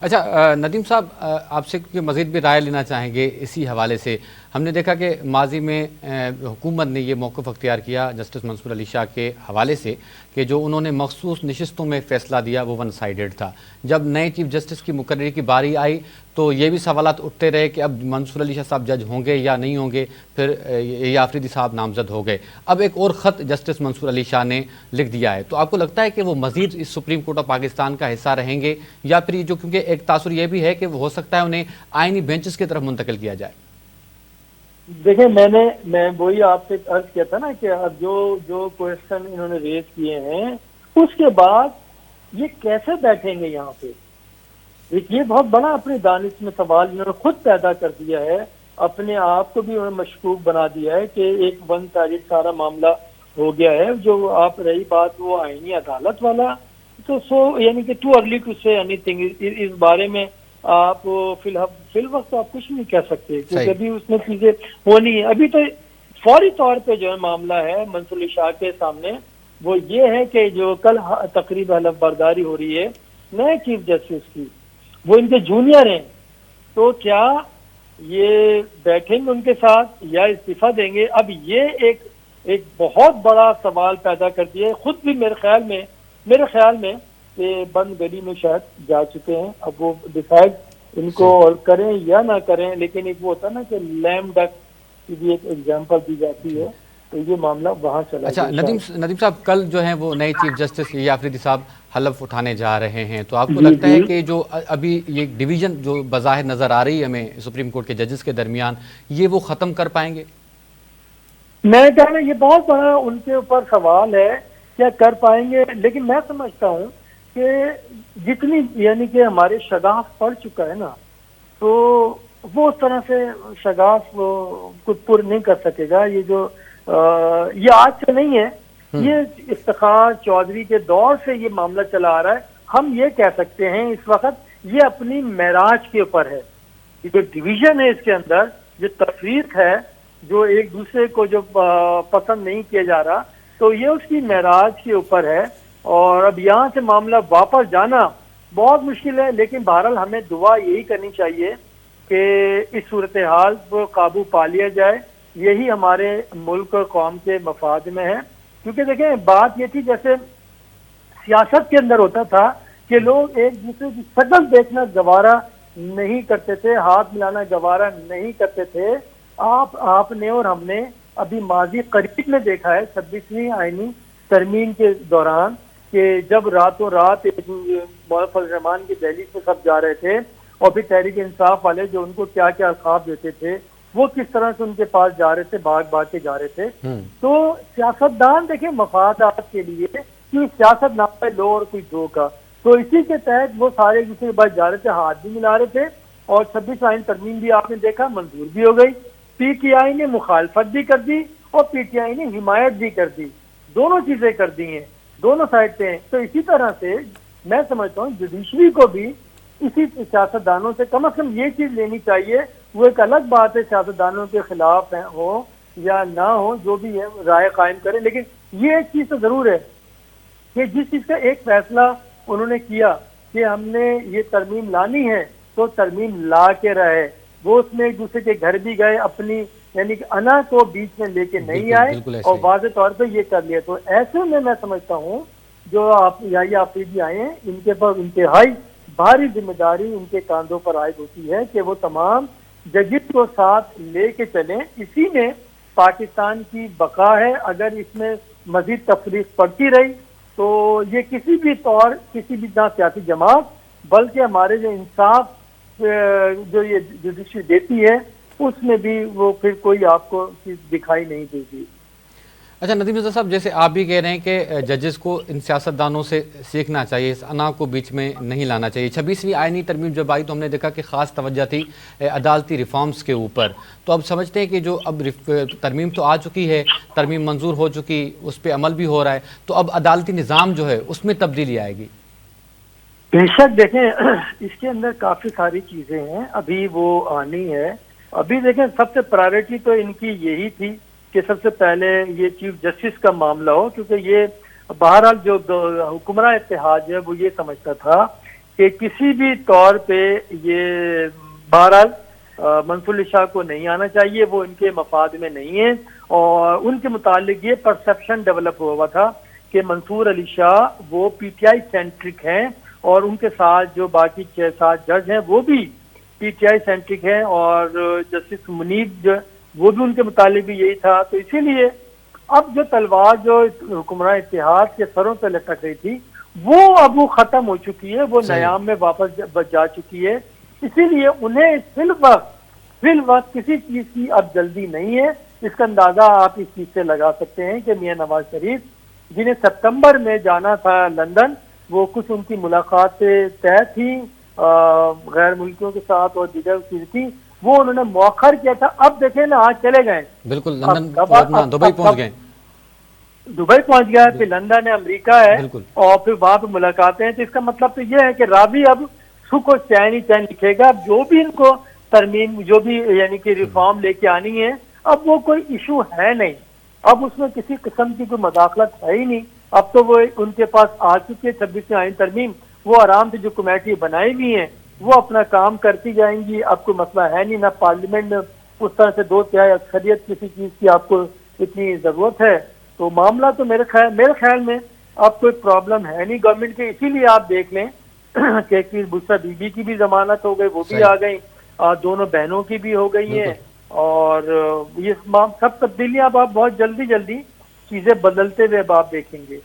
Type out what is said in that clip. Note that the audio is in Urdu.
اچھا ندیم صاحب، آپ سے مزید بھی رائے لینا چاہیں گے اسی حوالے سے۔ ہم نے دیکھا کہ ماضی میں حکومت نے یہ موقف اختیار کیا جسٹس منصور علی شاہ کے حوالے سے کہ جو انہوں نے مخصوص نشستوں میں فیصلہ دیا وہ ون سائیڈڈ تھا۔ جب نئے چیف جسٹس کی مقرری کی باری آئی تو یہ بھی سوالات اٹھتے رہے کہ اب منصور علی شاہ صاحب جج ہوں گے یا نہیں ہوں گے، پھر اے آفریدی صاحب نامزد ہو گئے۔ اب ایک اور خط جسٹس منصور علی شاہ نے لکھ دیا ہے، تو آپ کو لگتا ہے کہ وہ مزید اس سپریم کورٹ آف پاکستان کا حصہ رہیں گے، یا پھر جو کیونکہ ایک تاثر یہ بھی ہے کہ ہو سکتا ہے انہیں آئینی بینچز کی طرف منتقل کیا جائے؟ دیکھیں، میں وہی آپ سے عرض کیا تھا نا کہ اب جو کوشچن انہوں نے ریز کیے ہیں اس کے بعد یہ کیسے بیٹھیں گے یہاں پہ؟ یہ بہت بڑا اپنی دانش میں سوال انہوں نے خود پیدا کر دیا ہے، اپنے آپ کو بھی انہوں نے مشکوک بنا دیا ہے کہ ایک ون سائیڈ سارا معاملہ ہو گیا ہے۔ جو آپ رہی بات وہ آئینی عدالت والا، تو یعنی کہ ٹو ارلی ٹو سے اینی تھنگ اس بارے میں آپ فی الوقت آپ کچھ نہیں کہہ سکتے، کیونکہ ابھی اس میں چیزیں ہونی ہے۔ ابھی تو فوری طور پہ جو ہے معاملہ ہے منصور علی شاہ کے سامنے وہ یہ ہے کہ جو کل تقریب حلف برداری ہو رہی ہے نئے چیف جسٹس کی، وہ ان کے جونیئر ہیں، تو کیا یہ بیٹھیں گے ان کے ساتھ یا استعفیٰ دیں گے؟ اب یہ ایک بہت بڑا سوال پیدا کر دیا ہے۔ خود بھی میرے خیال میں کہ بند گلی میں شاید جا چکے ہیں، اب وہ ڈیسائیڈ ان کو اور کریں یا نہ کریں، لیکن ایک وہ ہوتا ہے نا کہ لیم ڈک کی بھی ایک ایگزامپل دی جاتی ہے، تو یہ معاملہ وہاں چلا گیا۔ اچھا ندیم صاحب، کل جو ہیں وہ نئے چیف جسٹس اے آفریدی صاحب حلف اٹھانے جا رہے ہیں، تو آپ کو لگتا ہے کہ جو ابھی یہ ڈویژن جو بظاہر نظر آ رہی ہے ہمیں سپریم کورٹ کے ججز کے درمیان، یہ وہ ختم کر پائیں گے؟ میں کہہ رہا یہ بہت بڑا ان کے اوپر سوال ہے، کیا کر پائیں گے؟ لیکن میں سمجھتا ہوں کہ جتنی یعنی کہ ہمارے شگاف پڑ چکا ہے نا، تو وہ اس طرح سے شگاف کو پر نہیں کر سکے گا۔ یہ آج سے نہیں ہے، یہ افتخار چودھری کے دور سے یہ معاملہ چلا آ رہا ہے۔ ہم یہ کہہ سکتے ہیں اس وقت یہ اپنی معراج کے اوپر ہے، یہ جو ڈویژن ہے اس کے اندر، جو تفریق ہے، جو ایک دوسرے کو جو پسند نہیں کیا جا رہا، تو یہ اس کی معراج کے اوپر ہے، اور اب یہاں سے معاملہ واپس جانا بہت مشکل ہے۔ لیکن بہرحال ہمیں دعا یہی کرنی چاہیے کہ اس صورتحال پر قابو پا لیا جائے، یہی ہمارے ملک اور قوم کے مفاد میں ہے۔ کیونکہ دیکھیں بات یہ تھی جیسے سیاست کے اندر ہوتا تھا کہ لوگ ایک دوسرے کی شکل دیکھنا گوارا نہیں کرتے تھے، ہاتھ ملانا گوارا نہیں کرتے تھے۔ آپ نے اور ہم نے ابھی ماضی قریب میں دیکھا ہے 26ویں آئینی ترمیم کے دوران کہ جب راتوں رات مولانا فضل الرحمان کی دہلیز میں سب جا رہے تھے، اور پھر تحریک انصاف والے جو ان کو کیا کیا القاب دیتے تھے وہ کس طرح سے ان کے پاس جا رہے تھے، بھاگ کے جا رہے تھے۔ تو سیاستدان دیکھیں مفادات کے لیے کہ سیاست نہ پہ لو اور کوئی دو کا، تو اسی کے تحت وہ سارے دوسرے کے بعد جا رہے تھے، ہاتھ بھی ملا رہے تھے، اور 26 آئین ترمیم بھی آپ نے دیکھا منظور بھی ہو گئی۔ پی ٹی آئی نے مخالفت بھی کر دی اور پی ٹی آئی نے حمایت بھی کر دی، دونوں چیزیں کر دی ہیں، دونوں سائڈ پہ ہیں۔ تو اسی طرح سے میں سمجھتا ہوں جوڈیشری کو بھی اسی سیاستدانوں سے کم از کم یہ چیز لینی چاہیے۔ وہ ایک الگ بات ہے سیاستدانوں کے خلاف ہو یا نہ ہو، جو بھی ہے رائے قائم کریں، لیکن یہ ایک چیز تو ضرور ہے کہ جس چیز کا ایک فیصلہ انہوں نے کیا کہ ہم نے یہ ترمیم لانی ہے تو ترمیم لا کے رہے، وہ اس میں ایک دوسرے کے گھر بھی گئے، اپنی یعنی کہ انا کو بیچ میں لے کے نہیں آئے، اور واضح طور پہ یہ کر لیا۔ تو ایسے میں سمجھتا ہوں جو اے آفریدی آئے ہیں ان کے پر انتہائی بھاری ذمہ داری ان کے کاندھوں پر عائد ہوتی ہے کہ وہ تمام ججز کو ساتھ لے کے چلیں۔ اسی میں پاکستان کی بقا ہے۔ اگر اس میں مزید تفریق پڑتی رہی تو یہ کسی بھی نہ سیاسی جماعت بلکہ ہمارے جو انصاف جو یہ جوڈیشری دیتی ہے اس میں بھی وہ پھر کوئی آپ کو چیز دکھائی نہیں دے گی۔ اچھا ندیم رضا صاحب، جیسے آپ بھی کہہ رہے ہیں کہ ججز کو ان سیاستدانوں سے سیکھنا چاہیے، اس انا کو بیچ میں نہیں لانا چاہیے۔ 26ویں آئینی ترمیم جب آئی تو ہم نے دیکھا کہ خاص توجہ تھی عدالتی ریفارمز کے اوپر، تو اب سمجھتے ہیں کہ جو اب ترمیم تو آ چکی ہے، ترمیم منظور ہو چکی، اس پہ عمل بھی ہو رہا ہے، تو اب عدالتی نظام جو ہے اس میں تبدیلی آئے گی؟ بے شک، دیکھیں اس کے اندر کافی ساری چیزیں ہیں، ابھی وہ آنی ہے۔ ابھی دیکھیں سب سے پرائرٹی تو ان کی یہی تھی کہ سب سے پہلے یہ چیف جسٹس کا معاملہ ہو، کیونکہ یہ بہرحال جو حکمراں اتحاد ہے وہ یہ سمجھتا تھا کہ کسی بھی طور پہ یہ بہرحال منصور علی شاہ کو نہیں آنا چاہیے، وہ ان کے مفاد میں نہیں ہے، اور ان کے متعلق یہ پرسپشن ڈیولپ ہوا تھا کہ منصور علی شاہ وہ پی ٹی آئی سینٹرک ہیں، اور ان کے ساتھ جو باقی 6-7 جج ہیں وہ بھی پی ٹی آئی سینٹرک ہیں، اور جسٹس منیب وہ بھی ان کے متعلق بھی یہی تھا۔ تو اسی لیے اب جو تلوار جو حکمراں اتحاد کے سروں پہ لٹک رہی تھی وہ اب وہ ختم ہو چکی ہے، وہ نیام میں واپس جا چکی ہے، اسی لیے انہیں فی الوقت کسی چیز کی اب جلدی نہیں ہے۔ اس کا اندازہ آپ اس چیز سے لگا سکتے ہیں کہ میاں نواز شریف جنہیں ستمبر میں جانا تھا لندن، وہ کچھ ان کی ملاقات طے تھی غیر ملکیوں کے ساتھ اور دیگر چیز تھی، وہ انہوں نے مؤخر کیا تھا۔ اب دیکھیں نا آج چلے گئے، بالکل لندن دبئی پہنچ گئے، دبئی پہنچ گیا ہے، پھر لندن ہے، امریکہ ہے، اور پھر وہاں پہ ملاقاتیں ہیں۔ تو اس کا مطلب تو یہ ہے کہ راوی اب سکھ و چین ہی چین لکھے گا، جو بھی ان کو ترمیم جو بھی یعنی کہ ریفارم لے کے آنی ہے، اب وہ کوئی ایشو ہے نہیں، اب اس میں کسی قسم کی کوئی مداخلت ہے ہی نہیں۔ اب تو وہ ان کے پاس آ چکی ہے 26ویں آئین ترمیم، وہ آرام سے جو کمیٹی بنائی ہوئی ہیں وہ اپنا کام کرتی جائیں گی، اب کوئی مسئلہ ہے نہیں، نہ پارلیمنٹ میں اس طرح سے 2/3 اکثریت کسی چیز کی آپ کو اتنی ضرورت ہے۔ تو معاملہ تو میرے خیال میں اب کوئی پرابلم ہے نہیں گورنمنٹ کے۔ اسی لیے آپ دیکھ لیں کہ بشرا بی بی کی بھی ضمانت ہو گئی، وہ بھی آ گئی، دونوں بہنوں کی بھی ہو گئی ہیں، اور یہ سب تبدیلیاں اب آپ بہت جلدی چیزیں بدلتے ہوئے اب آپ دیکھیں گے۔